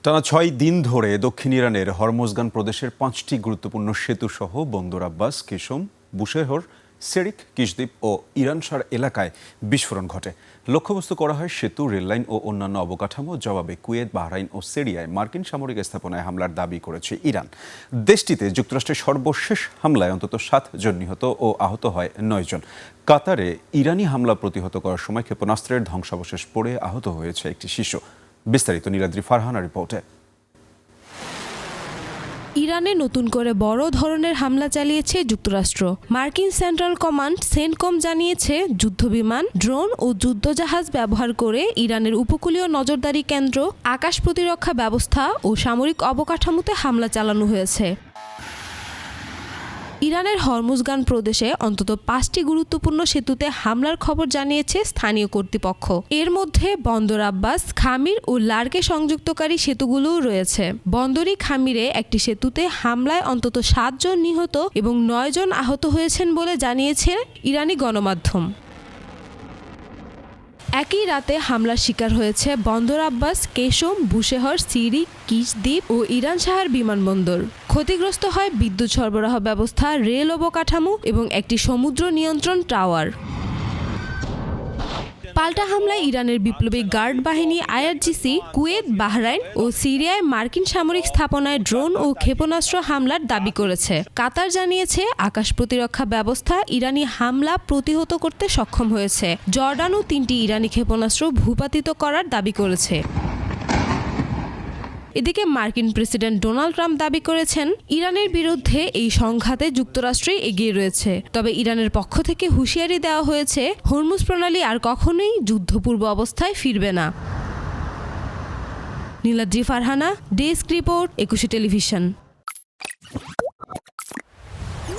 টানা ৬ দিন ধরে দক্ষিণ ইরানের হরমোজগান প্রদেশের ৫টি গুরুত্বপূর্ণ সেতুসহ বন্দর আব্বাস, কেশম, বুশেহর, সেরিক, কিশদ্বীপ ও ইরানসার এলাকায় বিস্ফোরণ ঘটে। লক্ষ্যবস্তু করা হয় সেতু, রেললাইন ও অন্যান্য অবকাঠামো। জবাবে কুয়েত, বাহরাইন ও সিরিয়ায় মার্কিন সামরিক স্থাপনায় হামলার দাবি করেছে ইরান। দেশটিতে যুক্তরাষ্ট্রের সর্বশেষ হামলায় অন্তত ৭ জন নিহত ও আহত হয় ৯ জন। কাতারে ইরানি হামলা প্রতিহত করার সময় ক্ষেপণাস্ত্রের ধ্বংসাবশেষ পড়ে আহত হয়েছে একটি শিশু। বিস্তারিত নীলাদ্রি ফারহানা রিপোর্টে। ইরানে নতুন করে বড় ধরনের হামলা চালিয়েছে যুক্তরাষ্ট্র। মার্কিন সেন্ট্রাল কমান্ড সেন্টকম জানিয়েছে, যুদ্ধবিমান, ড্রোন ও যুদ্ধজাহাজ ব্যবহার করে ইরানের উপকূলীয় নজরদারি কেন্দ্র, আকাশ প্রতিরক্ষা ব্যবস্থা ও সামরিক অবকাঠামোতে হামলা চালানো হয়েছে। ইরানের হরমুজগান প্রদেশে অন্তত 5টি গুরুত্বপূর্ণ সেতুতে হামলার খবর জানিয়েছে স্থানীয় কর্তৃপক্ষ। এর মধ্যে বন্দর আব্বাস, খামির ও লার্কে সংযুক্তকারী সেতুগুলোও রয়েছে। বন্দরি খামিরে একটি সেতুতে হামলায় অন্তত 7 জন নিহত এবং 9 জন আহত হয়েছেন বলে জানিয়েছে ইরানি গণমাধ্যম। একই রাতে হামলার শিকার হয়েছে বন্দর আব্বাস, কেশম, বুশেহর, সিরিক, কিশদ্বীপ ও ইরানসাহার বিমানবন্দর। ক্ষতিগ্রস্ত হয় বিদ্যুৎ সরবরাহ ব্যবস্থা, রেল অবকাঠামো এবং একটি সমুদ্র নিয়ন্ত্রণ টাওয়ার। পাল্টা হামলায় ইরানের বিপ্লবী গার্ড বাহিনী আইআরজিসি, কুয়েত, বাহরাইন ও সিরিয়ায় মার্কিন সামরিক স্থাপনায় ড্রোন ও ক্ষেপণাস্ত্র হামলার দাবি করেছে। কাতার জানিয়েছে, আকাশ প্রতিরক্ষা ব্যবস্থা ইরানি হামলা প্রতিহত করতে সক্ষম হয়েছে। জর্ডানও 3টি ইরানি ক্ষেপণাস্ত্র ভূপাতিত করার দাবি করেছে। এদিকে মার্কিন প্রেসিডেন্ট ডোনাল্ড ট্রাম্প দাবি করেছেন, ইরানের বিরুদ্ধে এই সংঘাতে যুক্তরাষ্ট্রই এগিয়ে রয়েছে। তবে ইরানের পক্ষ থেকে হুঁশিয়ারি দেওয়া হয়েছে, হরমুজ প্রণালী আর কখনোই যুদ্ধপূর্ব অবস্থায় ফিরবে না। Niladri Farhana, desk report, 21 television.